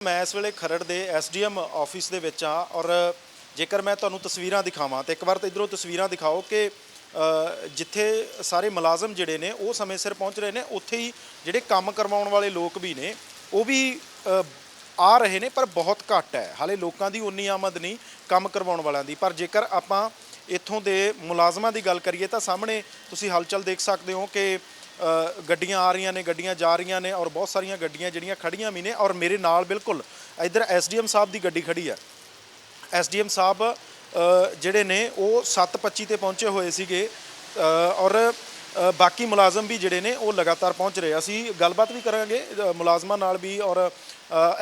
मैं इस वेले खरड़ दे SDM ऑफिस दे विच हाँ और जेकर मैं तुहानूं तस्वीरां दिखावां तो एक बार तो इधरों तस्वीरां दिखाओ कि जिथे सारे मुलाजम जिहड़े ने वो समय सिर पहुँच रहे हैं, उत्थे ही जिहड़े काम करवाउण वाले लोग भी ने वो भी आ रहे ने, पर बहुत घट है। हाले लोगों की उन्नी आमद नहीं काम करवाउण वालियां दी। पर जेकर आपां इत्थों दे मुलाजमां दी गल करिए तो सामने तुसीं हलचल देख सकते हो कि गड्डियां आ रही ने, गड्डियां जा रही ने और बहुत सारिया गड्डियां जिहड़ियां खड़ियां भी ने। और मेरे नाल बिल्कुल इधर SDM साहब की गड्डी खड़ी है। SDM साहब जिहड़े ने वो 7:25 ते पहुँचे हुए सीगे और बाकी मुलाजम भी जिहड़े ने वो लगातार पहुँच रहे। असी गलबात भी करांगे मुलाजमां नाल भी और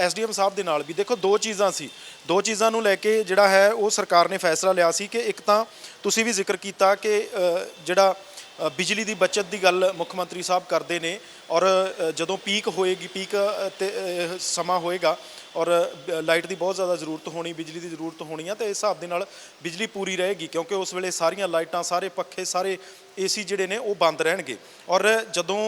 SDM साहब दे नाल भी। देखो दो चीज़ां सी, दो चीज़ां नूं लैके जिहड़ा है वो सरकार ने फैसला लिया सी कि एक तां तुसीं भी जिक्र कीता कि जिहड़ा बिजली की बचत की गल मुख मंत्री साहब करते हैं और जदों पीक होएगी, पीक समा होएगा और लाइट की बहुत ज़्यादा जरूरत होनी, बिजली की जरूरत होनी है, तो इस हिसाब के नाल बिजली पूरी रहेगी क्योंकि उस वेले सारियां लाइटां, सारे पखे, सारे AC जिहड़े ने वो बंद रहणगे। और जदों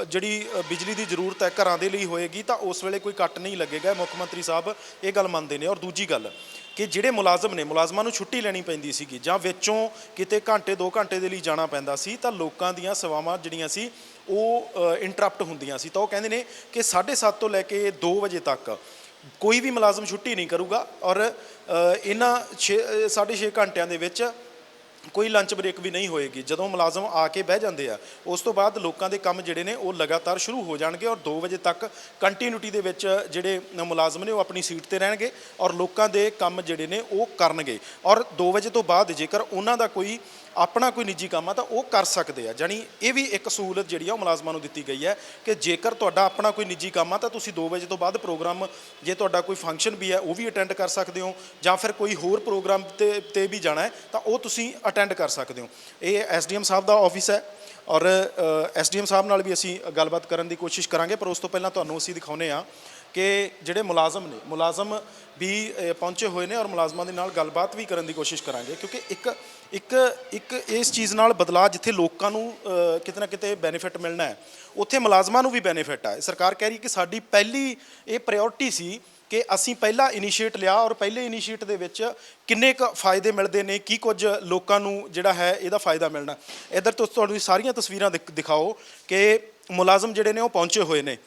जिहड़ी बिजली की जरूरत है घरां दे लई होएगी तो उस वेले कोई कट नहीं लगेगा। मुख मंत्री साहब ये गल मनते हैं। और दूजी गल कि ਜਿਹੜੇ ਮੁਲਾਜ਼ਮ ਨੇ, ਮੁਲਾਜ਼ਮਾਂ ਨੂੰ ਛੁੱਟੀ ਲੈਣੀ ਪੈਂਦੀ ਸੀਗੀ ਜਾਂ ਵਿੱਚੋਂ ਕਿਤੇ ਘੰਟੇ 2 ਘੰਟੇ ਦੇ ਲਈ ਜਾਣਾ ਪੈਂਦਾ ਸੀ ਤਾਂ ਲੋਕਾਂ ਦੀਆਂ ਸੇਵਾਵਾਂ ਜਿਹੜੀਆਂ ਸੀ ਉਹ ਇੰਟਰਪਟ ਹੁੰਦੀਆਂ ਸੀ। ਤਾਂ ਉਹ ਕਹਿੰਦੇ ਨੇ ਕਿ 7:30 ਤੋਂ ਲੈ ਕੇ 2 ਵਜੇ ਤੱਕ ਕੋਈ ਵੀ ਮੁਲਾਜ਼ਮ ਛੁੱਟੀ ਨਹੀਂ ਕਰੂਗਾ ਔਰ ਇਹਨਾਂ 6.5 ਘੰਟਿਆਂ ਦੇ ਵਿੱਚ कोई लंच ब्रेक भी नहीं होएगी। जदों मुलाजम आके बह जाते हैं उस तो बाद लोगों के काम जिहड़े ने वो लगातार शुरू हो जाएंगे और 2 बजे तक कंटीन्यूटी दे विच जिहड़े मुलाजम ने वो अपनी सीट ते रहणगे और लोगों के काम जिहड़े ने वो करनगे। और 2 बजे तो बाद जेकर उन्हां दा कोई अपना कोई निजी काम आ तो वो कर सकते हैं। जानी ये भी एक सहूलत जिहड़ी आ मुलाजमां नूं दित्ती गई है कि जेकर तुहाडा अपना कोई निजी काम आ तो तुसीं 2 बजे तो बाद प्रोग्राम, जे तुहाडा कोई फंक्शन भी है वो भी अटेंड कर सकते हो जां फिर कोई होर प्रोग्राम ते भी जाना है तो वो तुसीं अटेंड कर सकते हो। ये SDM साहब का ऑफिस है और SDM साहब नाल भी असीं गलबात करन दी कोशिश करांगे। पर उस तो पहलां तुहानूं असीं दिखाउने आ कि जिहड़े मुलाजम ने, मुलाजम भी पहुँचे हुए हैं और मुलाजमां दे नाल गलबात भी करन दी कोशिश करांगे क्योंकि एक इस चीज़ नाल बदलाव जिथे लोकां नूं किते ना किते बेनीफिट मिलना है उत्थे मुलाजमां नूं भी बेनीफिट है। सरकार कह रही कि साडी पहली ये प्रायोरिटी सी कि असीं पहला इनीशिएट लिया और पहले इनीशिएट दे विच किन्ने क फायदे मिलते हैं, की कुछ लोकां नूं जिहड़ा है इहदा फायदा मिलना। इधर तो तुहानूं सारियां तस्वीरां दिखाओ कि मुलाजम जिहड़े ने वो पहुँचे हुए हैं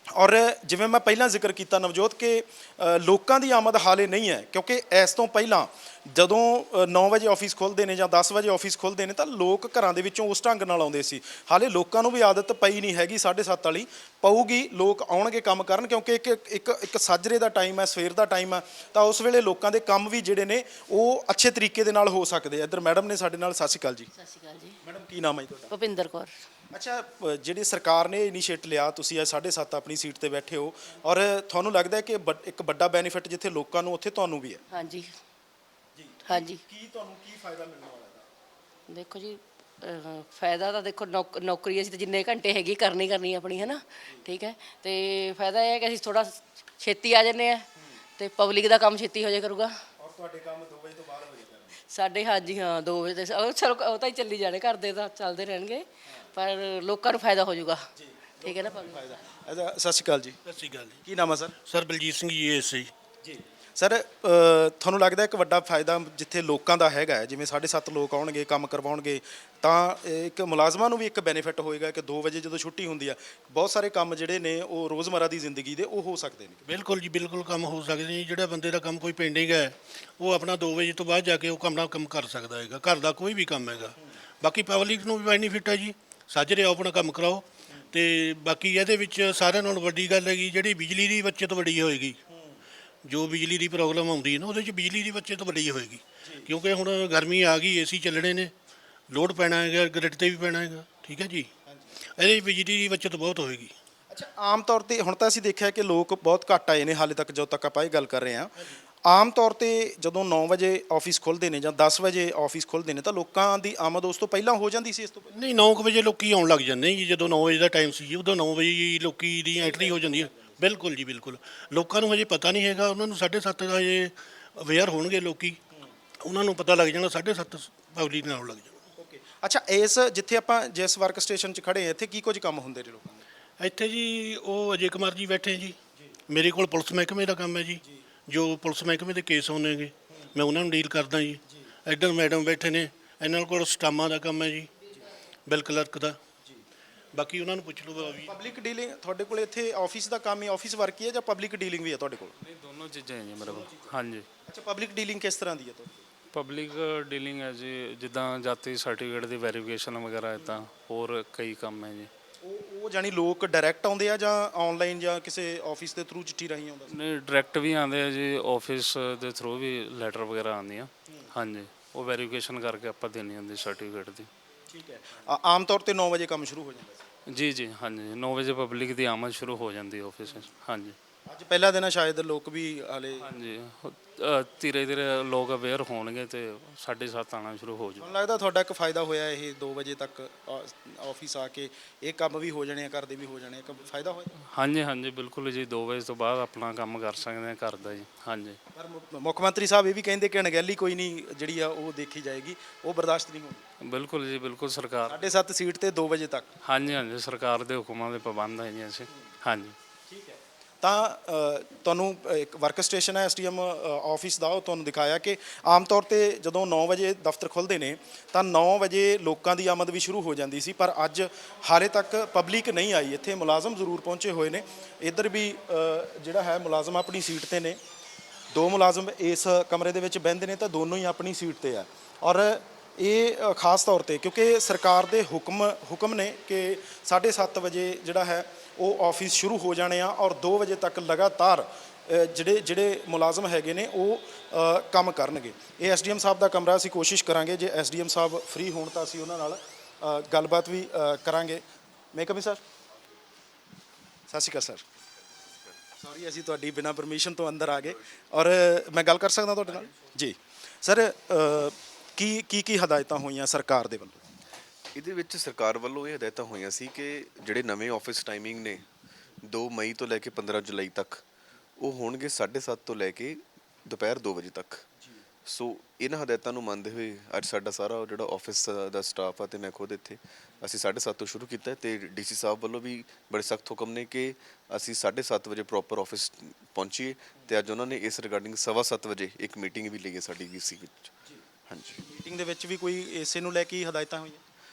और जिवें मैं पहला जिक्र किया नवजोत कि लोगों की आमद हाले नहीं है क्योंकि इस तो पहला जदों 9 बजे ऑफिस खुलते हैं या 10 बजे ऑफिस खुलते हैं तो लोग घरों के विचों उस ढंग नाल आउंदे सी। हाले लोगों भी आदत पई नहीं हैगी 7:30 वाली, पऊगी, लोग आउणगे काम करन क्योंकि एक साजरे का टाइम है, सवेर का टाइम है, तो उस वेले लोगों के काम भी जिहड़े ने वो अच्छे तरीके दे नाल हो सकते। इधर मैडम ने साडे नाल। सत श्री अकाल जी। सत श्री अकाल जी। मैडम की नाम है तुहाडा? भुपिंदर कौर। अच्छा, जिहड़ी सरकार ने इनीशिएट लिया, तुसीं 7:30 अपनी सीट ते बैठे हो और तुहानूं लगदा है कि एक बड़ा बेनीफिट जिथे लोकां नूं उत्थे तुहानूं भी है? हाँ जी जी। हाँ जी। की तुहानूं की फायदा मिलने वाला है? देखो जी, फायदा तो देखो नौकरी असीं तो जिन्ने घंटे हैगी करनी अपनी, है ना, ठीक है। तो फायदा यह है कि असीं थोड़ा छेती आ जाने हैं तो पब्लिक का काम छेती हो जाए करूगा। और तुहाडे काम 2 बजे तो बाद हो जाएगा? साढ़े, हाँ जी, हाँ 2 बजे तो चलो वो तो ही चली जाने, घर दे तो चलते रहणगे पर लोगों को फायदा हो जाऊगा, ठीक है ना। फायदा। अच्छा, सत श्री अकाल जी। सत श्री अकाल जी। की नाम है sir? Sir Baljeet Singh ji ASI जी। सर ਤੁਹਾਨੂੰ ਲੱਗਦਾ ਇੱਕ ਵੱਡਾ ਫਾਇਦਾ ਜਿੱਥੇ ਲੋਕਾਂ ਦਾ ਹੈਗਾ ਜਿਵੇਂ 7:30 ਲੋਕ ਆਉਣਗੇ ਕੰਮ ਕਰਵਾਉਣਗੇ ਤਾਂ ਇੱਕ ਮੁਲਾਜ਼ਮਾਂ ਨੂੰ ਵੀ ਇੱਕ ਬੈਨੀਫਿਟ ਹੋਏਗਾ ਕਿ 2 ਵਜੇ ਜਦੋਂ ਛੁੱਟੀ ਹੁੰਦੀ ਆ ਬਹੁਤ ਸਾਰੇ ਕੰਮ ਜਿਹੜੇ ਨੇ ਉਹ ਰੋਜ਼ਮਰਾ ਦੀ ਜ਼ਿੰਦਗੀ ਦੇ ਉਹ ਹੋ ਸਕਦੇ ਨੇ? ਬਿਲਕੁਲ ਜੀ, ਬਿਲਕੁਲ ਕੰਮ ਹੋ ਸਕਦੇ ਜੀ। ਜਿਹੜਾ ਬੰਦੇ ਦਾ ਕੰਮ ਕੋਈ ਪੈਂਡਿੰਗ ਹੈ ਉਹ ਆਪਣਾ 2 ਵਜੇ ਤੋਂ ਬਾਅਦ ਜਾ ਕੇ ਉਹ ਕੰਮ ਕਰ ਸਕਦਾ ਹੈਗਾ, ਘਰ ਦਾ ਕੋਈ ਵੀ ਕੰਮ ਹੈਗਾ। ਬਾਕੀ ਪਬਲਿਕ ਨੂੰ ਵੀ ਬੈਨੀਫਿਟ ਹੈ ਜੀ, ਸਾਜਰੇ ਆਪਣਾ ਕੰਮ ਕਰਾਓ। ਤੇ ਬਾਕੀ ਇਹਦੇ ਵਿੱਚ ਸਾਰਿਆਂ ਨਾਲੋਂ ਵੱਡੀ ਗੱਲ ਹੈਗੀ ਜਿਹੜੀ ਬਿਜਲੀ ਦੀ ਬੱਚਤ ਬੜੀ ਹੋਏਗੀ। जो बिजली की प्रॉब्लम आती है ना वो बिजली की बचत बड़ी होएगी क्योंकि हुण गर्मी आ गई, AC चलने ने, लोड पैना है, ग्रिड ते भी पैना है, ठीक है जी। ये बिजली की बचत बहुत होएगी। अच्छा, आम तौर पर हुण तां असीं देखिआ कि लोग बहुत घੱਟ आए ने हाले तक, जो तक आपां गल कर रहे हैं। आम तौर पर जदों 9 बजे ऑफिस खुलते हैं या 10 बजे ऑफिस खुलते हैं तो लोगों की आमद उस तो पहला हो जाती सी? इस तो नहीं, 9 बजे लोग आउण लग जाते जी। जो 9 बजे का टाइम सी उदों 9 बजे लोग की एंट्री हो जाती है। बिल्कुल जी, बिल्कुल। लोगों को हजे पता नहीं हैगा, उन्होंने 7:30 हजे अवेयर होणगे लोग, उन्होंने पता लग जाना 7:30 पब्लिक नाल लग जाना। ओके। अच्छा, इस जिथे आपां जिस वर्क स्टेशन 'च खड़े हैं इत्थे की कुछ काम हुंदे ने लोगों दे? ਇੱਥੇ ਜੀ ਉਹ ਅਜੇ ਕੁਮਾਰ ਜੀ ਬੈਠੇ ਜੀ, ਮੇਰੇ ਕੋਲ ਪੁਲਿਸ ਮਹਿਕਮੇ ਦਾ ਕੰਮ ਹੈ ਜੀ। ਜੋ ਪੁਲਿਸ ਮਹਿਕਮੇ ਦੇ ਕੇਸ ਆਉਂਦੇਗੇ ਮੈਂ ਉਹਨਾਂ ਨੂੰ ਡੀਲ ਕਰਦਾ ਜੀ। ਇੱਧਰ ਮੈਡਮ ਬੈਠੇ ਨੇ, ਇਹਨਾਂ ਕੋਲ ਸਟਾਮਾਂ ਦਾ ਕੰਮ ਹੈ ਜੀ, ਬਿਲ ਕਲਰਕ ਦਾ। ਬਾਕੀ ਉਹਨਾਂ ਨੂੰ ਪੁੱਛ ਲਓ ਵੀ। ਪਬਲਿਕ ਡੀਲਿੰਗ ਤੁਹਾਡੇ ਕੋਲ ਇੱਥੇ ਆਫਿਸ ਦਾ ਕੰਮ ਹੀ ਆਫਿਸ ਵਰਕ ਹੀ ਹੈ ਜਾਂ ਪਬਲਿਕ ਡੀਲਿੰਗ ਵੀ ਹੈ ਤੁਹਾਡੇ ਕੋਲ? ਨਹੀਂ, ਦੋਨੋਂ ਚੀਜ਼ਾਂ ਹੈ ਜੀ ਮੇਰੇ ਕੋਲ। ਹਾਂਜੀ, ਅੱਛਾ, ਪਬਲਿਕ ਡੀਲਿੰਗ ਕਿਸ ਤਰ੍ਹਾਂ ਦੀ ਹੈ ਤੁਹਾਡੀ? ਪਬਲਿਕ ਡੀਲਿੰਗ ਹੈ ਜੀ, ਜਿੱਦਾਂ ਜਾਤੀ ਸਰਟੀਫਿਕੇਟ ਦੀ ਵੈਰੀਫਿਕੇਸ਼ਨ ਵਗੈਰਾ, ਇੱਦਾਂ ਹੋਰ ਕਈ ਕੰਮ ਹੈ ਜੀ। ਉਹ ਜਾਨੀ ਲੋਕ ਡਾਇਰੈਕਟ ਆਉਂਦੇ ਆ ਜਾਂ ਆਨਲਾਈਨ ਜਾਂ ਕਿਸੇ ਆਫਿਸ ਦੇ ਥਰੂ ਚਿੱਠੀ ਰਾਹੀਂ ਆਉਂਦਾ? ਨਹੀਂ, ਡਾਇਰੈਕਟ ਵੀ ਆਉਂਦੇ ਆ ਜੀ, ਆਫਿਸ ਦੇ ਥਰੂ ਵੀ ਲੈਟਰ ਵਗੈਰਾ ਆਉਂਦੀਆਂ। ਹਾਂਜੀ, ਉਹ ਵੈਰੀਫਿਕੇਸ਼ਨ ਕਰਕੇ ਆਪਾਂ ਦੇਣੀ ਹੁੰਦੀ ਸਰਟੀਫਿਕੇਟ ਦੀ। ਠੀਕ ਹੈ। ਆਮ ਤੌਰ ਤੇ 9 ਵਜੇ ਕੰਮ ਸ਼ੁਰੂ ਹੋ ਜਾਂਦਾ ਸੀ? ਜੀ ਜੀ, ਹਾਂਜੀ, 9 ਵਜੇ ਪਬਲਿਕ ਦੀ ਆਮਦ ਸ਼ੁਰੂ ਹੋ ਜਾਂਦੀ ਆਫਿਸ ਵਿੱਚ। ਹਾਂਜੀ ਅੱਜ ਪਹਿਲਾ ਦਿਨ ਆ, ਸ਼ਾਇਦ ਲੋਕ ਵੀ ਹਾਲੇ। ਹਾਂਜੀ, ਧੀਰੇ ਧੀਰੇ ਲੋਕ ਅਵੇਅਰ ਹੋਣਗੇ ਤੇ 7:30 ਆਉਣਾ ਸ਼ੁਰੂ ਹੋ ਜਾਊ। ਮੈਨੂੰ ਲੱਗਦਾ ਤੁਹਾਡਾ ਇੱਕ ਫਾਇਦਾ ਹੋਇਆ ਇਹ 2 ਵਜੇ ਤੱਕ ਆਫਿਸ ਆ ਕੇ ਇਹ ਕੰਮ ਵੀ ਹੋ ਜਾਣੇ ਆ, ਘਰ ਦੇ ਵੀ ਹੋ ਜਾਣੇ ਆ, ਇੱਕ ਫਾਇਦਾ ਹੋਇਆ। ਹਾਂਜੀ ਹਾਂਜੀ, ਬਿਲਕੁਲ ਜੀ, 2 ਵਜੇ ਤੋਂ ਬਾਅਦ ਆਪਣਾ ਕੰਮ ਕਰ ਸਕਦੇ ਹਾਂ ਘਰ ਦਾ ਜੀ। ਹਾਂਜੀ, ਪਰ ਮੁੱਖ ਮੰਤਰੀ ਸਾਹਿਬ ਇਹ ਵੀ ਕਹਿੰਦੇ ਕਿ ਅਣਗਹਿਲੀ ਕੋਈ ਨਹੀਂ ਜਿਹੜੀ ਆ ਉਹ ਦੇਖੀ ਜਾਏਗੀ, ਉਹ ਬਰਦਾਸ਼ਤ ਨਹੀਂ ਹੋਣੀ। ਬਿਲਕੁਲ ਜੀ, ਬਿਲਕੁਲ ਸਰਕਾਰ। 7:30 ਸੀਟ ਤੇ 2 ਵਜੇ ਤੱਕ। ਹਾਂਜੀ ਹਾਂਜੀ, ਸਰਕਾਰ ਦੇ ਹੁਕਮਾਂ ਦੇ ਪਾਬੰਦ ਹੈ ਜੀ ਅਸੀਂ। ਹਾਂਜੀ, ਠੀਕ ਹੈ। ਤਾਂ ਤੁਹਾਨੂੰ ਇੱਕ ਵਰਕ ਸਟੇਸ਼ਨ ਹੈ ਐਸਡੀਐਮ ਆਫਿਸ ਦਾ, ਉਹ ਤੁਹਾਨੂੰ ਦਿਖਾਇਆ ਕਿ ਆਮ ਤੌਰ ਤੇ ਜਦੋਂ 9 ਵਜੇ ਦਫ਼ਤਰ ਖੁੱਲ੍ਹਦੇ ਨੇ ਤਾਂ 9 ਵਜੇ ਲੋਕਾਂ ਦੀ ਆਮਦ ਵੀ ਸ਼ੁਰੂ ਹੋ ਜਾਂਦੀ ਸੀ, ਪਰ ਅੱਜ ਹਾਲੇ ਤੱਕ ਪਬਲਿਕ ਨਹੀਂ ਆਈ। ਇੱਥੇ ਮੁਲਾਜ਼ਮ ਜ਼ਰੂਰ ਪਹੁੰਚੇ ਹੋਏ ਨੇ। ਇੱਧਰ ਵੀ ਜਿਹੜਾ ਹੈ ਮੁਲਾਜ਼ਮ ਆਪਣੀ ਸੀਟ ਤੇ ਨੇ। 2 ਮੁਲਾਜ਼ਮ ਇਸ ਕਮਰੇ ਦੇ ਵਿੱਚ ਬਹਿੰਦੇ ਨੇ ਤਾਂ ਦੋਨੋਂ ਹੀ ਆਪਣੀ ਸੀਟ ਤੇ ਆ। ਔਰ ਇਹ ਖਾਸ ਤੌਰ ਤੇ ਕਿਉਂਕਿ ਸਰਕਾਰ ਦੇ ਹੁਕਮ ਨੇ ਕਿ 7:30 ਵਜੇ ਜਿਹੜਾ ਹੈ ਉਹ ਆਫਿਸ ਸ਼ੁਰੂ ਹੋ ਜਾਣੇ ਆ ਔਰ 2 ਵਜੇ ਤੱਕ ਲਗਾਤਾਰ ਜਿਹੜੇ ਮੁਲਾਜ਼ਮ ਹੈਗੇ ਨੇ ਉਹ ਕੰਮ ਕਰਨਗੇ। ਇਹ ਐਸਡੀਐਮ ਸਾਹਿਬ ਦਾ ਕਮਰਾ। ਅਸੀਂ ਕੋਸ਼ਿਸ਼ ਕਰਾਂਗੇ ਜੇ ਐਸਡੀਐਮ ਸਾਹਿਬ ਫ੍ਰੀ ਹੋਣ ਤਾਂ ਅਸੀਂ ਉਹਨਾਂ ਨਾਲ ਗੱਲਬਾਤ ਵੀ ਕਰਾਂਗੇ। ਮੈਂ ਕਮੀ ਸਰ, ਸਤਿ ਸ਼੍ਰੀ ਅਕਾਲ ਸਰ। ਸੌਰੀ ਅਸੀਂ ਤੁਹਾਡੀ ਬਿਨਾਂ ਪਰਮਿਸ਼ਨ ਤੋਂ ਅੰਦਰ ਆ ਗਏ। ਔਰ ਮੈਂ ਗੱਲ ਕਰ ਸਕਦਾ ਤੁਹਾਡੇ ਨਾਲ? ਜੀ ਸਰ, ਕੀ ਹਦਾਇਤਾਂ ਹੋਈਆਂ ਸਰਕਾਰ ਦੇ ਵੱਲੋਂ? ਇਹਦੇ ਵਿੱਚ ਸਰਕਾਰ ਵੱਲੋਂ ਇਹ ਹਦਾਇਤਾਂ ਹੋਈਆਂ ਸੀ ਕਿ ਜਿਹੜੇ ਨਵੇਂ ਆਫਿਸ ਟਾਈਮਿੰਗ ਨੇ 2 ਮਈ ਤੋਂ ਲੈ ਕੇ 15 ਜੁਲਾਈ ਤੱਕ, ਉਹ ਹੋਣਗੇ 7:30 ਤੋਂ ਲੈ ਕੇ ਦੁਪਹਿਰ 2 ਵਜੇ ਤੱਕ। ਸੋ ਇਹਨਾਂ ਹਦਾਇਤਾਂ ਨੂੰ ਮੰਨਦੇ ਹੋਏ ਅੱਜ ਸਾਡਾ ਸਾਰਾ ਜਿਹੜਾ ਆਫਿਸ ਦਾ ਸਟਾਫ ਆ ਤੇ ਮੈਂ ਖੁਦ ਇੱਥੇ ਅਸੀਂ 7:30 ਤੋਂ ਸ਼ੁਰੂ ਕੀਤਾ ਤੇ ਡੀਸੀ ਸਾਹਿਬ ਵੱਲੋਂ ਵੀ ਬੜੇ ਸਖਤ ਹੁਕਮ ਨੇ ਕਿ ਅਸੀਂ 7:30 ਵਜੇ ਪ੍ਰੋਪਰ ਆਫਿਸ ਪਹੁੰਚੀਏ ਤੇ ਅੱਜ ਉਹਨਾਂ ਨੇ ਇਸ ਰਿਗਾਰਡਿੰਗ 7:15 ਵਜੇ ਇੱਕ ਮੀਟਿੰਗ ਵੀ ਲਈ ਹੈ ਸਾਡੀ ਵੀਸੀ ਵਿੱਚ। ਹਾਂਜੀ, ਮੀਟਿੰਗ ਦੇ ਵਿੱਚ ਵੀ ਕੋਈ ਇਸੇ ਨੂੰ ਲੈ ਕੇ ਹੀ ਹਦਾਇਤਾਂ ਹੋਈਆਂ?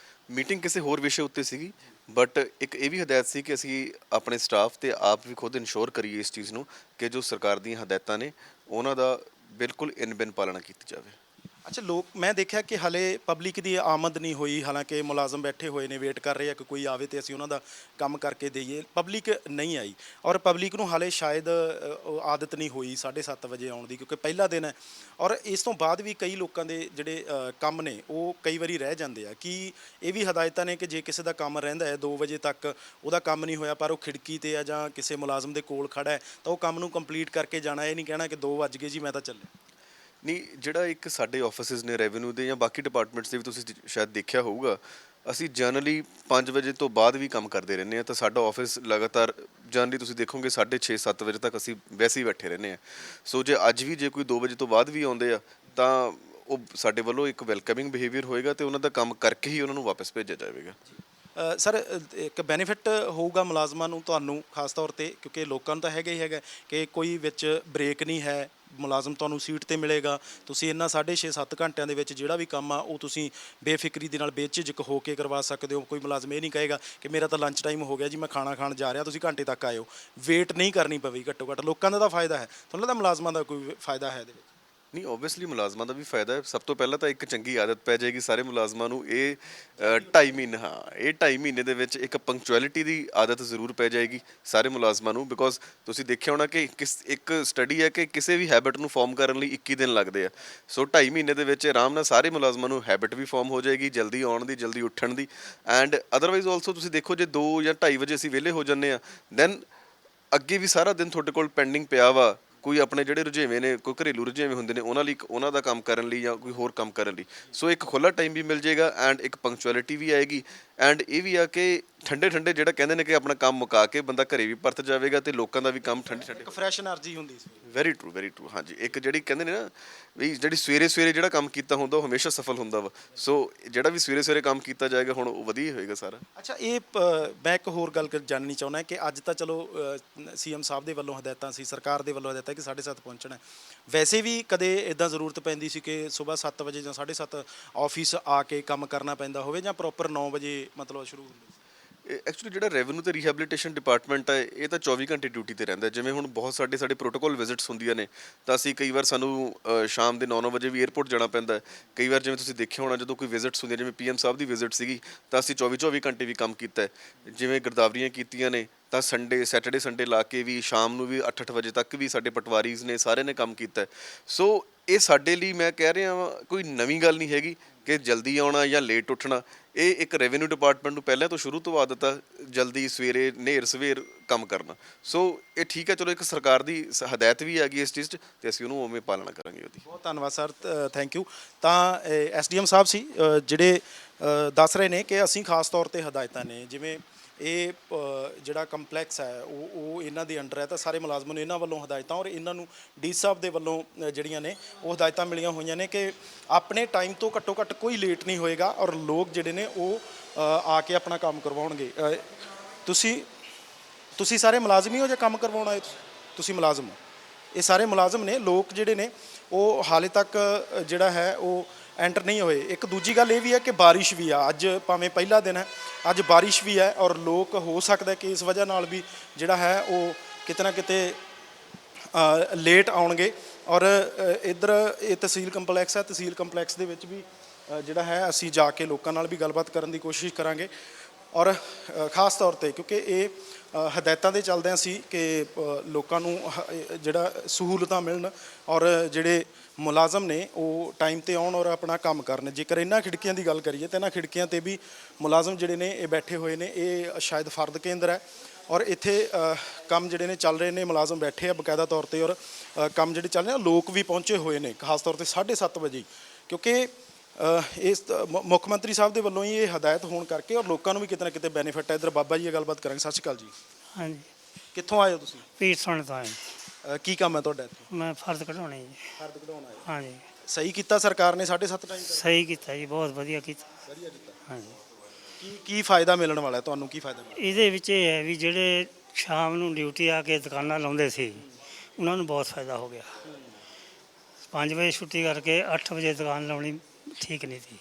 ਮੀਟਿੰਗ ਕਿਸੇ ਹੋਰ ਵਿਸ਼ੇ ਉੱਤੇ ਸੀਗੀ, ਬਟ ਇੱਕ ਇਹ ਵੀ ਹਦਾਇਤ ਸੀ ਕਿ ਅਸੀਂ ਆਪਣੇ ਸਟਾਫ ਤੇ ਆਪ ਵੀ ਖੁਦ ਇਨਸ਼ੋਰ ਕਰੀਏ ਇਸ ਚੀਜ਼ ਨੂੰ ਕਿ ਜੋ ਸਰਕਾਰ ਦੀਆਂ ਹਦਾਇਤਾਂ ਨੇ ਉਹਨਾਂ ਦਾ ਬਿਲਕੁਲ ਇਨ ਬਿਨ ਪਾਲਣਾ ਕੀਤੀ ਜਾਵੇ। ਅੱਛਾ, ਲੋਕ ਮੈਂ ਦੇਖਿਆ ਕਿ ਹਲੇ ਪਬਲਿਕ ਦੀ ਆਮਦ ਨਹੀਂ ਹੋਈ, ਹਾਲਾਂਕਿ ਮੁਲਾਜ਼ਮ ਬੈਠੇ ਹੋਏ ਨੇ, ਵੇਟ ਕਰ ਰਹੇ ਆ ਕਿ ਕੋਈ ਆਵੇ ਤੇ ਅਸੀਂ ਉਹਨਾਂ ਦਾ ਕੰਮ ਕਰਕੇ ਦੇਈਏ। ਪਬਲਿਕ ਨਹੀਂ ਆਈ ਔਰ ਪਬਲਿਕ ਨੂੰ ਹਾਲੇ ਸ਼ਾਇਦ ਆਦਤ ਨਹੀਂ ਹੋਈ 7:30 ਵਜੇ ਆਉਣ ਦੀ, ਕਿਉਂਕਿ ਪਹਿਲਾ ਦਿਨ ਹੈ। ਔਰ ਇਸ ਤੋਂ ਬਾਅਦ ਵੀ ਕਈ ਲੋਕਾਂ ਦੇ ਜਿਹੜੇ ਕੰਮ ਨੇ ਉਹ ਕਈ ਵਾਰੀ ਰਹਿ ਜਾਂਦੇ ਆ। ਕਿ ਇਹ ਵੀ ਹਦਾਇਤਾਂ ਨੇ ਕਿ ਜੇ ਕਿਸੇ ਦਾ ਕੰਮ ਰਹਿੰਦਾ ਹੈ 2 ਵਜੇ ਤੱਕ, ਉਹਦਾ ਕੰਮ ਨਹੀਂ ਹੋਇਆ ਪਰ ਉਹ ਖਿੜਕੀ ਤੇ ਆ ਜਾਂ ਕਿਸੇ ਮੁਲਾਜ਼ਮ ਦੇ ਕੋਲ ਖੜਾ ਹੈ ਤਾਂ ਉਹ ਕੰਮ ਨੂੰ ਕੰਪਲੀਟ ਕਰਕੇ ਜਾਣਾ। ਇਹ ਨਹੀਂ ਕਹਿਣਾ ਕਿ 2 ਵੱਜ ਗਏ ਜੀ ਮੈਂ ਤਾਂ ਚੱਲਿਆ। ਨਹੀਂ, ਜਿਹੜਾ ਇੱਕ ਸਾਡੇ ਆਫਿਸਿਸ ਨੇ ਰੈਵਨਿਊ ਦੇ ਜਾਂ ਬਾਕੀ ਡਿਪਾਰਟਮੈਂਟਸ ਦੇ ਵੀ ਤੁਸੀਂ ਸ਼ਾਇਦ ਦੇਖਿਆ ਹੋਊਗਾ, ਅਸੀਂ ਜਨਰਲੀ 5 ਵਜੇ ਤੋਂ ਬਾਅਦ ਵੀ ਕੰਮ ਕਰਦੇ ਰਹਿੰਦੇ ਹਾਂ ਤਾਂ ਸਾਡਾ ਆਫਿਸ ਲਗਾਤਾਰ ਜਨਰਲੀ ਤੁਸੀਂ ਦੇਖੋਗੇ 6:30 7 ਵਜੇ ਤੱਕ ਅਸੀਂ ਵੈਸੇ ਹੀ ਬੈਠੇ ਰਹਿੰਦੇ ਹਾਂ। ਸੋ ਜੇ ਅੱਜ ਵੀ ਜੇ ਕੋਈ 2 ਵਜੇ ਤੋਂ ਬਾਅਦ ਵੀ ਆਉਂਦੇ ਆ ਤਾਂ ਉਹ ਸਾਡੇ ਵੱਲੋਂ ਇੱਕ ਵੈਲਕਮਿੰਗ ਬਿਹੇਵੀਅਰ ਹੋਏਗਾ ਤੇ ਉਹਨਾਂ ਦਾ ਕੰਮ ਕਰਕੇ ਹੀ ਉਹਨਾਂ ਨੂੰ ਵਾਪਸ ਭੇਜਿਆ ਜਾਵੇਗਾ। ਸਰ, ਇੱਕ ਬੈਨੀਫਿਟ ਹੋਊਗਾ ਮੁਲਾਜ਼ਮਾਂ ਨੂੰ, ਤੁਹਾਨੂੰ ਖਾਸ ਤੌਰ ਤੇ, ਕਿਉਂਕਿ ਲੋਕਾਂ ਨੂੰ ਤਾਂ ਹੈਗਾ ਹੀ ਹੈਗਾ ਕਿ ਕੋਈ ਵਿੱਚ ਬ੍ਰੇਕ ਨਹੀਂ ਹੈ, ਮੁਲਾਜ਼ਮ ਤੁਹਾਨੂੰ ਸੀਟ ਤੇ ਮਿਲੇਗਾ। ਤੁਸੀਂ ਇਹਨਾਂ 6.5 7 ਘੰਟਿਆਂ ਦੇ ਵਿੱਚ ਜਿਹੜਾ ਵੀ ਕੰਮ ਆ ਉਹ ਤੁਸੀਂ ਬੇਫਿਕਰੀ ਦੇ ਨਾਲ ਬੇਝਿਜਕ ਹੋ ਕੇ ਕਰਵਾ ਸਕਦੇ ਹੋ। ਕੋਈ ਮੁਲਾਜ਼ਮ ਇਹ ਨਹੀਂ ਕਹੇਗਾ ਕਿ ਮੇਰਾ ਤਾਂ ਲੰਚ ਟਾਈਮ ਹੋ ਗਿਆ ਜੀ, ਮੈਂ ਖਾਣਾ ਖਾਣ ਜਾ ਰਿਹਾ, ਤੁਸੀਂ ਘੰਟੇ ਤੱਕ ਆਇਓ। ਵੇਟ ਨਹੀਂ ਕਰਨੀ ਪਵੇਗੀ। ਘੱਟੋ ਘੱਟ ਲੋਕਾਂ ਦਾ ਤਾਂ ਫਾਇਦਾ ਹੈ। ਤੁਹਾਨੂੰ ਲੱਗਦਾ ਮੁਲਾਜ਼ਮਾਂ ਦਾ ਕੋਈ ਫਾਇਦਾ ਹੈ ਇਹਦੇ ਵਿੱਚ? ਨਹੀਂ, ਓਬਵੀਅਸਲੀ ਮੁਲਾਜ਼ਮਾਂ ਦਾ ਵੀ ਫਾਇਦਾ ਹੈ। ਸਭ ਤੋਂ ਪਹਿਲਾਂ ਤਾਂ ਇੱਕ ਚੰਗੀ ਆਦਤ ਪੈ ਜਾਏਗੀ ਸਾਰੇ ਮੁਲਾਜ਼ਮਾਂ ਨੂੰ। ਇਹ 2.5 ਮਹੀਨੇ ਇਹ 2.5 ਮਹੀਨੇ ਦੇ ਵਿੱਚ ਇੱਕ ਪੰਕਚੁਅਲਿਟੀ ਦੀ ਆਦਤ ਜ਼ਰੂਰ ਪੈ ਜਾਏਗੀ ਸਾਰੇ ਮੁਲਾਜ਼ਮਾਂ ਨੂੰ। ਬਿਕੋਜ਼ ਤੁਸੀਂ ਦੇਖਿਆ ਹੋਣਾ ਕਿ ਇੱਕ ਸਟੱਡੀ ਹੈ ਕਿ ਕਿਸੇ ਵੀ ਹੈਬਿਟ ਨੂੰ ਫਾਰਮ ਕਰਨ ਲਈ 21 ਦਿਨ ਲੱਗਦੇ ਆ। ਸੋ 2.5 ਮਹੀਨੇ ਦੇ ਵਿੱਚ ਆਰਾਮ ਨਾਲ ਸਾਰੇ ਮੁਲਾਜ਼ਮਾਂ ਨੂੰ ਹੈਬਿਟ ਵੀ ਫਾਰਮ ਹੋ ਜਾਏਗੀ, ਜਲਦੀ ਆਉਣ ਦੀ, ਜਲਦੀ ਉੱਠਣ ਦੀ। ਐਂਡ ਅਦਰਵਾਈਜ਼ ਆਲਸੋ ਤੁਸੀਂ ਦੇਖੋ ਜੇ 2 ਜਾਂ 2:30 ਵਜੇ ਅਸੀਂ ਵਿਹਲੇ ਹੋ ਜਾਂਦੇ ਆ, ਦੈਨ ਅੱਗੇ ਵੀ ਸਾਰਾ ਦਿਨ ਤੁਹਾਡੇ ਕੋਲ ਪੈਂਡਿੰਗ ਪਿਆ ਵਾ। ਕੋਈ ਆਪਣੇ ਜਿਹੜੇ ਰੁਝੇਵੇਂ ਨੇ, ਕੋਈ ਘਰੇਲੂ ਰੁਝੇਵੇਂ ਹੁੰਦੇ ਨੇ ਉਹਨਾਂ ਲਈ, ਉਹਨਾਂ ਦਾ ਕੰਮ ਕਰਨ ਲਈ ਜਾਂ ਕੋਈ ਹੋਰ ਕੰਮ ਕਰਨ ਲਈ। ਸੋ ਇੱਕ ਖੁੱਲ੍ਹਾ ਟਾਈਮ ਵੀ ਮਿਲ ਜਾਏਗਾ ਐਂਡ ਇੱਕ ਪੰਕਚੁਅਲਿਟੀ ਵੀ ਆਏਗੀ ਐਂਡ ਇਹ ਵੀ ਆ ਕਿ ਠੰਡੇ ਠੰਡੇ ਜਿਹੜਾ ਕਹਿੰਦੇ ਨੇ ਕਿ ਆਪਣਾ ਕੰਮ ਮੁਕਾ ਕੇ ਬੰਦਾ ਘਰੇ ਵੀ ਪਰਤ ਜਾਵੇਗਾ ਤੇ ਲੋਕਾਂ ਦਾ ਵੀ ਕੰਮ ਠੰਡੇ ਠੰਡੇ। ਇੱਕ ਫਰੈਸ਼ એનર્ਜੀ ਹੁੰਦੀ ਸੀ। ਵੈਰੀ ਟਰੂ ਹਾਂਜੀ। ਇੱਕ ਜਿਹੜੀ ਕਹਿੰਦੇ ਨੇ ਨਾ ਵੀ ਜਿਹੜੀ ਸਵੇਰੇ ਸਵੇਰੇ ਜਿਹੜਾ ਕੰਮ ਕੀਤਾ ਹੁੰਦਾ ਉਹ ਹਮੇਸ਼ਾ ਸਫਲ ਹੁੰਦਾ ਵਾ। ਸੋ ਜਿਹੜਾ ਵੀ ਸਵੇਰੇ ਸਵੇਰੇ ਕੰਮ ਕੀਤਾ ਜਾਏਗਾ ਹੁਣ ਉਹ ਵਧੀਆ ਹੀ ਹੋਏਗਾ ਸਾਰਾ। ਅੱਛਾ, ਇਹ ਮੈਂ ਇੱਕ ਹੋਰ ਗੱਲ ਜਾਣਨੀ ਚਾਹੁੰਦਾ ਕਿ ਅੱਜ ਤਾਂ ਚਲੋ ਸੀਐਮ ਸਾਹਿਬ ਦੇ ਵੱਲੋਂ ਹਦਾਇਤਾਂ ਸੀ, ਸਰਕਾਰ ਦੇ ਵੱਲੋਂ ਹਦਾਇਤਾਂ ਕਿ 7:30 ਪਹੁੰਚਣਾ। ਵੈਸੇ ਵੀ ਕਦੇ ਇਦਾਂ ਜ਼ਰੂਰਤ ਪੈਂਦੀ ਸੀ ਕਿ ਸਵੇਰ 7 ਵਜੇ ਜਾਂ 7:30 ਆਫਿਸ ਆ ਕੇ ਕੰਮ ਕਰਨਾ ਪੈਂਦਾ ਹੋਵੇ ਜਾਂ ਪ੍ਰੋਪਰ 9 ਵਜੇ ਮਤਲਬ ਸ਼ੁਰੂ ਹੁੰਦੀ ਸੀ? ਐਕਚੁਅਲੀ ਜਿਹੜਾ ਰੈਵਨਿਊ ਤੇ ਰੀਹੈਬਿਲਿਟੇਸ਼ਨ ਡਿਪਾਰਟਮੈਂਟ ਹੈ ਇਹ ਤਾਂ 24 ਘੰਟੇ ਡਿਊਟੀ ਤੇ ਰਹਿੰਦਾ। ਜਿਵੇਂ ਹੁਣ ਬਹੁਤ ਸਾਡੇ ਪ੍ਰੋਟੋਕੋਲ ਵਿਜ਼ਿਟਸ ਹੁੰਦੀਆਂ ਨੇ ਤਾਂ ਅਸੀਂ ਕਈ ਵਾਰ ਸਾਨੂੰ ਸ਼ਾਮ ਦੇ 9 ਵਜੇ ਵੀ 에ਅਰਪੋਰਟ ਜਾਣਾ ਪੈਂਦਾ। ਕਈ ਵਾਰ ਜਿਵੇਂ ਤੁਸੀਂ ਦੇਖਿਆ ਹੋਣਾ ਜਦੋਂ ਕੋਈ ਵਿਜ਼ਿਟਸ ਹੁੰਦੀਆਂ, ਜਿਵੇਂ ਪੀਐਮ ਸਾਹਿਬ ਦੀ ਵਿਜ਼ਿਟ ਸੀਗੀ ਤਾਂ ਅਸੀਂ 24 ਘੰਟੇ ਵੀ ਕੰਮ ਕੀਤਾ। ਜਿਵੇਂ ਗਿਰਦਾਵਰੀਆਂ ਕੀਤੀਆਂ ਨੇ ਤਾਂ ਸੈਟਰਡੇ ਸੰਡੇ ਲਾ ਕੇ ਵੀ ਸ਼ਾਮ ਨੂੰ ਵੀ 8 ਵਜੇ ਤੱਕ ਵੀ ਸਾਡੇ ਪਟਵਾਰੀਜ਼ ਨੇ ਸਾਰਿਆਂ ਨੇ ਕੰਮ ਕੀਤਾ। ਸੋ ਇਹ ਸਾਡੇ ਲਈ ਮੈਂ ਕਹਿ ਰਿਹਾ ਵਾਂ ਕੋਈ ਨਵੀਂ ਗੱਲ ਨਹੀਂ ਹੈਗੀ ਕਿ ਜਲਦੀ ਆਉਣਾ ਜਾਂ ਲੇਟ ਉੱਠਣਾ। ਇਹ ਇੱਕ ਰੈਵਨਿਊ ਡਿਪਾਰਟਮੈਂਟ ਨੂੰ ਪਹਿਲਾਂ ਤੋਂ ਸ਼ੁਰੂ ਤੋਂ ਆਦਤ ਆ ਜਲਦੀ ਸਵੇਰੇ ਨੇਰ ਸਵੇਰ ਕੰਮ ਕਰਨਾ। ਸੋ ਇਹ ਠੀਕ ਹੈ, ਚਲੋ ਇੱਕ ਸਰਕਾਰ ਦੀ ਹਦਾਇਤ ਵੀ ਹੈਗੀ ਇਸ ਚੀਜ਼ 'ਚ ਤੇ ਅਸੀਂ ਉਹਨੂੰ ਉਵੇਂ ਪਾਲਣਾ ਕਰਾਂਗੇ ਉਹਦੀ। ਬਹੁਤ ਧੰਨਵਾਦ ਸਰ, ਥੈਂਕ ਯੂ। ਤਾਂ ਐਸਡੀਐਮ ਸਾਹਿਬ ਸੀ ਜਿਹੜੇ ਦੱਸ ਰਹੇ ਨੇ ਕਿ ਅਸੀਂ ਖਾਸ ਤੌਰ ਤੇ ਹਦਾਇਤਾਂ ਨੇ, ਜਿਵੇਂ ਇਹ ਜਿਹੜਾ ਕੰਪਲੈਕਸ ਹੈ ਉਹ ਇਹਨਾਂ ਦੇ ਅੰਡਰ ਹੈ ਤਾਂ ਸਾਰੇ ਮੁਲਾਜ਼ਮਾਂ ਨੂੰ ਇਹਨਾਂ ਵੱਲੋਂ ਹਦਾਇਤਾਂ ਔਰ ਇਹਨਾਂ ਨੂੰ ਡੀ ਸਾਹਿਬ ਦੇ ਵੱਲੋਂ ਜਿਹੜੀਆਂ ਨੇ ਉਹ ਹਦਾਇਤਾਂ ਮਿਲੀਆਂ ਹੋਈਆਂ ਨੇ ਕਿ ਆਪਣੇ ਟਾਈਮ ਤੋਂ ਘੱਟੋ ਘੱਟ ਕੋਈ ਲੇਟ ਨਹੀਂ ਹੋਏਗਾ ਔਰ ਲੋਕ ਜਿਹੜੇ ਨੇ ਉਹ ਆ ਕੇ ਆਪਣਾ ਕੰਮ ਕਰਵਾਉਣਗੇ। ਤੁਸੀਂ ਸਾਰੇ ਮੁਲਾਜ਼ਮ ਹੀ ਹੋ ਜਾਂ ਕੰਮ ਕਰਵਾਉਣ ਆਏ? ਤੁਸੀਂ ਮੁਲਾਜ਼ਮ ਹੋ, ਇਹ ਸਾਰੇ ਮੁਲਾਜ਼ਮ ਨੇ। ਲੋਕ ਜਿਹੜੇ ਨੇ ਉਹ ਹਾਲੇ ਤੱਕ ਜਿਹੜਾ ਹੈ ਉਹ ਐਂਟਰ ਨਹੀਂ ਹੋਏ। ਇੱਕ ਦੂਜੀ ਗੱਲ ਇਹ ਵੀ ਹੈ ਕਿ ਬਾਰਿਸ਼ ਵੀ ਆ ਅੱਜ, ਭਾਵੇਂ ਪਹਿਲਾ ਦਿਨ ਹੈ, ਅੱਜ ਬਾਰਿਸ਼ ਵੀ ਹੈ ਔਰ ਲੋਕ ਹੋ ਸਕਦਾ ਕਿ ਇਸ ਵਜ੍ਹਾ ਨਾਲ ਵੀ ਜਿਹੜਾ ਹੈ ਉਹ ਕਿਤੇ ਨਾ ਕਿਤੇ ਲੇਟ ਆਉਣਗੇ। ਔਰ ਇੱਧਰ ਇਹ ਤਹਿਸੀਲ ਕੰਪਲੈਕਸ ਹੈ, ਤਹਿਸੀਲ ਕੰਪਲੈਕਸ ਦੇ ਵਿੱਚ ਵੀ ਜਿਹੜਾ ਹੈ ਅਸੀਂ ਜਾ ਕੇ ਲੋਕਾਂ ਨਾਲ ਵੀ ਗੱਲਬਾਤ ਕਰਨ ਦੀ ਕੋਸ਼ਿਸ਼ ਕਰਾਂਗੇ। ਔਰ ਖਾਸ ਤੌਰ ਤੇ ਕਿਉਂਕਿ ਇਹ ਹਦਾਇਤਾਂ ਦੇ ਚੱਲਦਿਆਂ ਸੀ ਕਿ ਲੋਕਾਂ ਨੂੰ ਜਿਹੜਾ ਸਹੂਲਤਾਂ ਮਿਲਣ ਔਰ ਜਿਹੜੇ ਮੁਲਾਜ਼ਮ ਨੇ ਉਹ ਟਾਈਮ ਤੇ ਆਉਣ ਔਰ ਆਪਣਾ ਕੰਮ ਕਰਨ। ਜੇਕਰ ਇਹਨਾਂ ਖਿੜਕੀਆਂ ਦੀ ਗੱਲ ਕਰੀਏ ਤਾਂ ਇਹਨਾਂ ਖਿੜਕੀਆਂ ਤੇ ਵੀ ਮੁਲਾਜ਼ਮ ਜਿਹੜੇ ਨੇ ਇਹ ਬੈਠੇ ਹੋਏ ਨੇ। ਇਹ ਸ਼ਾਇਦ ਫਰਦ ਕੇਂਦਰ ਹੈ ਔਰ ਇੱਥੇ ਕੰਮ ਜਿਹੜੇ ਨੇ ਚੱਲ ਰਹੇ ਨੇ, ਮੁਲਾਜ਼ਮ ਬੈਠੇ ਆ ਬਕਾਇਦਾ ਤੌਰ ਤੇ ਔਰ ਕੰਮ ਜਿਹੜੇ ਚੱਲ ਰਹੇ ਆ। ਲੋਕ ਵੀ ਪਹੁੰਚੇ ਹੋਏ ਨੇ ਖਾਸ ਤੌਰ ਤੇ 7:30 ਵਜੇ, ਕਿਉਂਕਿ ਇਸ ਮੁੱਖ ਮੰਤਰੀ ਸਾਹਿਬ ਦੇ ਵੱਲੋਂ ਹੀ ਇਹ ਹਦਾਇਤ ਹੋਣ ਕਰਕੇ ਔਰ ਲੋਕਾਂ ਨੂੰ ਵੀ ਕਿਤੇ ਨਾ ਕਿਤੇ ਬੈਨੀਫਿਟ ਹੈ। ਇੱਧਰ ਬਾਬਾ ਜੀ ਨਾਲ ਗੱਲਬਾਤ ਕਰਾਂਗੇ। ਸਤਿ ਸ਼੍ਰੀ ਅਕਾਲ ਜੀ। ਹਾਂਜੀ, ਕਿੱਥੋਂ ਆਏ ਹੋ ਤੁਸੀਂ? ਪੀਰ ਸੁਣ ਤੋਂ ਆਏ। ਕੀ ਕੰਮ ਹੈ ਤੁਹਾਡਾ ਇੱਥੇ? ਮੈਂ ਫਰਜ਼ ਕਢਾਉਣੇ ਜੀ। ਫਰਦ ਕਢਾਉਣ ਆਏ। ਹਾਂਜੀ, ਸਹੀ ਕੀਤਾ ਸਰਕਾਰ ਨੇ 7:30 ਟਾਈਮ? ਸਹੀ ਕੀਤਾ ਜੀ, ਬਹੁਤ ਵਧੀਆ ਕੀਤਾ। ਵਧੀਆ ਕੀਤਾ। ਹਾਂਜੀ, ਕੀ ਫਾਇਦਾ ਮਿਲਣ ਵਾਲਾ ਹੈ ਤੁਹਾਨੂੰ? ਕੀ ਫਾਇਦਾ ਮਿਲਣਾ? ਇਹਦੇ ਵਿੱਚ ਇਹ ਹੈ ਵੀ ਜਿਹੜੇ ਸ਼ਾਮ ਨੂੰ ਡਿਊਟੀ ਆ ਕੇ ਦੁਕਾਨਾਂ ਲਾਉਂਦੇ ਸੀ ਉਹਨਾਂ ਨੂੰ ਬਹੁਤ ਫਾਇਦਾ ਹੋ ਗਿਆ। 5 ਵਜੇ ਛੁੱਟੀ ਕਰਕੇ 8 ਵਜੇ ਦੁਕਾਨ ਲਾਉਣੀ ਠੀਕ ਨਹੀਂ ਸੀ।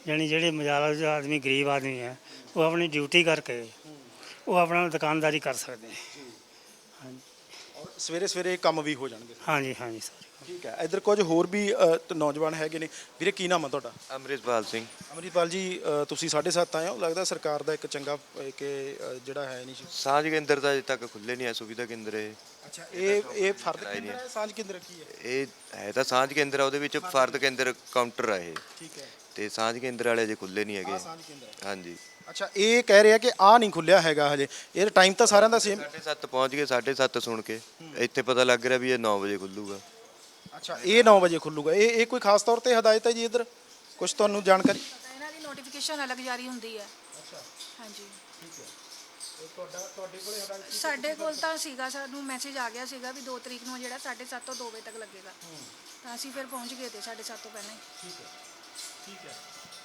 ਯਾਨੀ ਜਿਹੜੇ ਮਜ਼ਾਲਾ ਆਦਮੀ, ਗਰੀਬ ਆਦਮੀ ਹੈ, ਉਹ ਆਪਣੀ ਡਿਊਟੀ ਕਰਕੇ ਉਹ ਆਪਣਾ ਦੁਕਾਨਦਾਰੀ ਕਰ ਸਕਦੇ ਹੈ। ਹਾਂਜੀ, ਔਰ ਸਵੇਰੇ ਸਵੇਰੇ ਕੰਮ ਵੀ ਹੋ ਜਾਣਗੇ। ਹਾਂਜੀ ਹਾਂਜੀ ਸਰ। ਠੀਕ ਹੈ। ਇੱਧਰ ਕੁਝ ਹੋਰ ਵੀ ਨੌਜਵਾਨ ਹੈਗੇ ਨੇ। ਵੀਰੇ ਕੀ ਨਾਮ ਹੈ ਤੁਹਾਡਾ? ਅੰਮ੍ਰਿਤਪਾਲ ਸਿੰਘ। ਅਮਰਿਤਪਾਲ ਜੀ, ਤੁਸੀਂ 7:30 ਆਏ ਹੋ, ਲੱਗਦਾ ਸਰਕਾਰ ਦਾ ਇੱਕ ਚੰਗਾ ਕਿ ਜਿਹੜਾ ਹੈ ਨਹੀਂ। ਸਾਂਝ ਕੇਂਦਰ ਤਾਂ ਅਜੇ ਤੱਕ ਖੁੱਲੇ ਨਹੀਂ ਹੈ, ਸੁਵਿਧਾ ਕੇਂਦਰ ਇਹ। ਅੱਛਾ, ਇਹ ਫਰਦ ਕੇਂਦਰ ਹੈ, ਸਾਂਝ ਕੇਂਦਰ ਕੀ ਹੈ? ਇਹ ਹੈ ਤਾਂ ਸਾਂਝ ਕੇਂਦਰ ਆ, ਉਹਦੇ ਵਿੱਚ ਫਰਦ ਕੇਂਦਰ ਕਾਊਂਟਰ ਆ ਇਹ। ਠੀਕ ਹੈ। ਤੇ ਸਾਂਝ ਕੇਂਦਰ ਵਾਲੇ ਅਜੇ ਖੁੱਲੇ ਨਹੀਂ ਹੈਗੇ। ਸਾਂਝ ਕੇਂਦਰ ਹੈ। ਹਾਂਜੀ, ਅੱਛਾ, ਇਹ ਕਹਿ ਰਿਹਾ ਕਿ ਆ ਨਹੀਂ ਖੁੱਲਿਆ ਹੈਗਾ ਹਜੇ। ਇਹ ਟਾਈਮ ਤਾਂ ਸਾਰਿਆਂ ਦਾ ਸੇਮ। 7:30 ਪਹੁੰਚ ਗਏ, 7:30 ਸੁਣ ਕੇ ਇੱਥੇ ਪਤਾ ਲੱਗ ਰਿਹਾ ਵੀ ਇਹ 9 ਵਜੇ ਖੁੱਲੂਗਾ। ਅੱਛਾ, ਇਹ 9 ਵਜੇ ਖੁੱਲੂਗਾ। ਇਹ ਕੋਈ ਖਾਸ ਤੌਰ ਤੇ ਹਦਾਇਤ ਹੈ ਜੀ? ਇੱਧਰ ਕੁਝ ਤੁਹਾਨੂੰ ਜਾਣਕਾਰੀ? ਇਹਨਾਂ ਦੀ ਨੋਟੀਫਿਕੇਸ਼ਨ ਅਲੱਗ ਜਾਰੀ ਹੁੰਦੀ ਹੈ। ਅੱਛਾ, ਹਾਂਜੀ, ਠੀਕ ਹੈ। ਤੁਹਾਡੇ ਕੋਲੇ ਹਦਾਇਤ ਸਾਡੇ ਕੋਲ ਤਾਂ ਸੀਗਾ, ਸਾਨੂੰ ਮੈਸੇਜ ਆ ਗਿਆ ਸੀਗਾ ਵੀ 2 ਤਰੀਕ ਨੂੰ ਜਿਹੜਾ 7:30 ਤੋਂ 2 ਵਜੇ ਤੱਕ ਲੱਗੇਗਾ। ਤਾਂ ਅਸੀਂ ਫਿਰ ਪਹੁੰਚ ਗਏ ਤੇ 7:30 ਤੋਂ ਪਹਿਲਾਂ ਹੀ। ਠੀਕ ਹੈ, ਠੀਕ ਹੈ।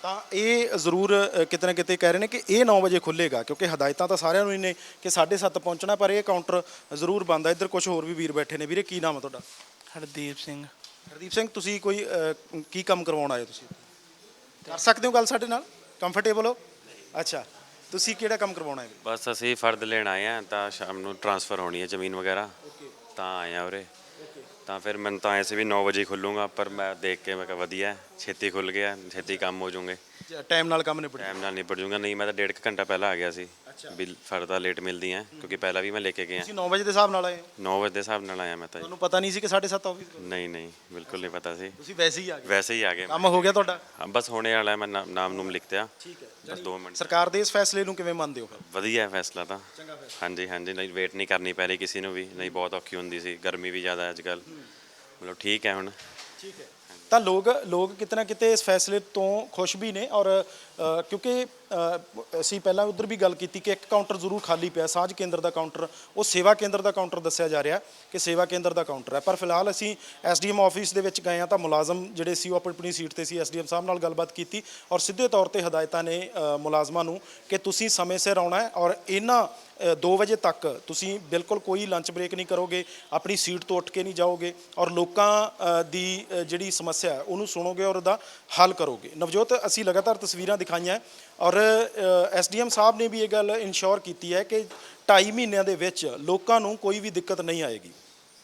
ਤਾਂ ਇਹ ਜ਼ਰੂਰ ਕਿਤੇ ਨਾ ਕਿਤੇ ਕਹਿ ਰਹੇ ਨੇ ਕਿ ਇਹ 9 ਵਜੇ ਖੁੱਲੇਗਾ, ਕਿਉਂਕਿ ਹਦਾਇਤਾਂ ਤਾਂ ਸਾਰਿਆਂ ਨੂੰ ਹੀ ਨੇ ਕਿ 7:30 ਪਹੁੰਚਣਾ, ਪਰ ਇਹ ਕਾਊਂਟਰ ਜ਼ਰੂਰ ਬੰਦ ਹੈ। ਇੱਧਰ ਕੁਝ ਹੋਰ ਵੀ ਵੀਰ ਬੈਠੇ ਨੇ। ਵੀਰੇ ਕੀ ਨਾਮ ਹੈ ਤੁਹਾਡਾ? ਹਰਦੀਪ ਸਿੰਘ। ਹਰਦੀਪ ਸਿੰਘ, ਤੁਸੀਂ ਕੋਈ ਕੀ ਕੰਮ ਕਰਵਾਉਣ ਆਏ? ਤੁਸੀਂ ਕਰ ਸਕਦੇ ਹੋ ਗੱਲ ਸਾਡੇ ਨਾਲ? ਕੰਫਰਟੇਬਲ ਹੋ? ਅੱਛਾ, ਤੁਸੀਂ ਕਿਹੜਾ ਕੰਮ ਕਰਵਾਉਣਾ ਹੈ? ਬਸ ਅਸੀਂ ਫਰਦ ਲੈਣ ਆਏ ਆ, ਤਾਂ ਸ਼ਾਮ ਨੂੰ ਟ੍ਰਾਂਸਫਰ ਹੋਣੀ ਹੈ ਜ਼ਮੀਨ ਵਗੈਰਾ, ਤਾਂ ਆਏ ਆ ਉਰੇ। ਤਾਂ ਫਿਰ ਮੈਨੂੰ ਤਾਂ ਐਂ ਸੀ ਵੀ 9 ਵਜੇ ਖੁੱਲੂਗਾ, ਪਰ ਮੈਂ ਦੇਖ ਕੇ ਮੈਂ ਕਿਹਾ ਵਧੀਆ ਛੇਤੀ ਖੁੱਲ ਗਿਆ, ਛੇਤੀ ਕੰਮ ਹੋ ਜਾਊਗੇ, ਟਾਈਮ ਨਾਲ ਕੰਮ ਨਿਬੜ ਟਾਈਮ ਨਾਲ ਨਿਬੜ ਜਾਊਗਾ। ਨਹੀਂ ਮੈਂ ਤਾਂ 1.5 ਘੰਟਾ ਪਹਿਲਾਂ ਆ ਗਿਆ ਸੀ ਵੀ ਫਰਦਾ ਲੇਟ ਮਿਲਦੀ ਹੈ, ਕਿਉਂਕਿ ਪਹਿਲਾਂ ਵੀ ਮੈਂ ਲੈ ਕੇ ਗਿਆ। ਤੁਸੀਂ 9 ਵਜੇ ਦੇ ਹਿਸਾਬ ਨਾਲ ਆਏ? 9 ਵਜੇ ਦੇ ਹਿਸਾਬ ਨਾਲ ਆਇਆ ਮੈਂ ਤਾਂ ਜੀ। ਤੁਹਾਨੂੰ ਪਤਾ ਨਹੀਂ ਸੀ ਕਿ 7:30 ਆਫਿਸ? ਨਹੀਂ ਨਹੀਂ, ਬਿਲਕੁਲ ਨਹੀਂ ਪਤਾ ਸੀ, ਤੁਸੀਂ ਵੈਸੇ ਹੀ ਆ ਗਏ? ਵੈਸੇ ਹੀ ਆ ਗਏ। ਕੰਮ ਹੋ ਗਿਆ ਤੁਹਾਡਾ? ਹਾਂ, ਬਸ ਹੋਣੇ ਵਾਲਾ ਹੈ, ਮੈਂ ਨਾਮ ਨੂਮ ਲਿਖਤਿਆ। ਠੀਕ ਹੈ। ਬਸ 2 ਮਿੰਟ। ਸਰਕਾਰ ਦੇ ਇਸ ਫੈਸਲੇ ਨੂੰ ਕਿਵੇਂ ਮੰਨਦੇ ਹੋ? ਵਧੀਆ ਹੈ ਫੈਸਲਾ ਤਾਂ। ਚੰਗਾ ਫੈਸਲਾ। ਹਾਂਜੀ ਹਾਂਜੀ, ਨਹੀਂ ਵੇਟ ਨਹੀਂ ਕਰਨੀ ਪੈ ਰਹੀ ਕਿਸੇ ਨੂੰ ਵੀ, ਨਹੀਂ ਬਹੁਤ ਔਖੀ ਹੁੰਦੀ ਸੀ, ਗਰਮੀ ਵੀ ਜ਼ਿਆਦਾ ਅੱਜ ਕੱਲ੍ਹ, ਮਤਲਬ ਠੀਕ ਹੈ ਹੁਣ। ਠੀਕ ਹੈ। ਤਾਂ ਲੋਕ ਕਿਤੇ ਨਾ ਕਿਤੇ ਇਸ ਫੈਸਲੇ ਤੋਂ ਖੁਸ਼ ਵੀ ਨੇ ਔਰ ਕਿਉਂਕਿ ਅਸੀਂ ਪਹਿਲਾਂ ਉਧਰ ਵੀ ਗੱਲ ਕੀਤੀ ਕਿ ਇੱਕ ਕਾਊਂਟਰ ਜ਼ਰੂਰ ਖਾਲੀ ਪਿਆ, ਸਾਂਝ ਕੇਂਦਰ ਦਾ ਕਾਊਂਟਰ, ਉਹ ਸੇਵਾ ਕੇਂਦਰ ਦਾ ਕਾਊਂਟਰ ਦੱਸਿਆ ਜਾ ਰਿਹਾ ਕਿ ਸੇਵਾ ਕੇਂਦਰ ਦਾ ਕਾਊਂਟਰ ਹੈ। ਪਰ ਫਿਲਹਾਲ ਅਸੀਂ ਐਸਡੀਐਮ ਆਫਿਸ ਦੇ ਵਿੱਚ ਗਏ ਹਾਂ ਤਾਂ ਮੁਲਾਜ਼ਮ ਜਿਹੜੇ ਸੀ ਉਹ ਆਪਣੀ ਸੀਟ ਤੇ ਸੀ। ਐਸਡੀਐਮ ਸਾਹਿਬ ਨਾਲ ਗੱਲਬਾਤ ਕੀਤੀ ਔਰ ਸਿੱਧੇ ਤੌਰ ਤੇ ਹਦਾਇਤਾਂ ਨੇ ਮੁਲਾਜ਼ਮਾਂ ਨੂੰ ਕਿ ਤੁਸੀਂ ਸਮੇਂ ਸਿਰ ਆਉਣਾ ਹੈ ਔਰ ਇਹਨਾਂ 2 ਵਜੇ ਤੱਕ ਤੁਸੀਂ ਬਿਲਕੁਲ ਕੋਈ ਲੰਚ ਬ੍ਰੇਕ ਨਹੀਂ ਕਰੋਗੇ, ਆਪਣੀ ਸੀਟ ਤੋਂ ਉੱਠ ਕੇ ਨਹੀਂ ਜਾਓਗੇ ਔਰ ਲੋਕਾਂ ਦੀ ਜਿਹੜੀ ਸਮੱਸਿਆ ਹੈ ਉਹਨੂੰ ਸੁਣੋਗੇ ਔਰ ਉਹਦਾ ਹੱਲ ਕਰੋਗੇ। ਨਵਜੋਤ, ਅਸੀਂ ਲਗਾਤਾਰ ਤਸਵੀਰਾਂ ਦਿਖਾਈਆਂ ਔਰ ਐਸਡੀਐਮ ਸਾਹਿਬ ਨੇ ਵੀ ਇਹ ਗੱਲ ਇਨਸ਼ੋਰ ਕੀਤੀ ਹੈ ਕਿ 2.5 ਮਹੀਨਿਆਂ ਦੇ ਵਿੱਚ ਲੋਕਾਂ ਨੂੰ ਕੋਈ ਵੀ ਦਿੱਕਤ ਨਹੀਂ ਆਏਗੀ।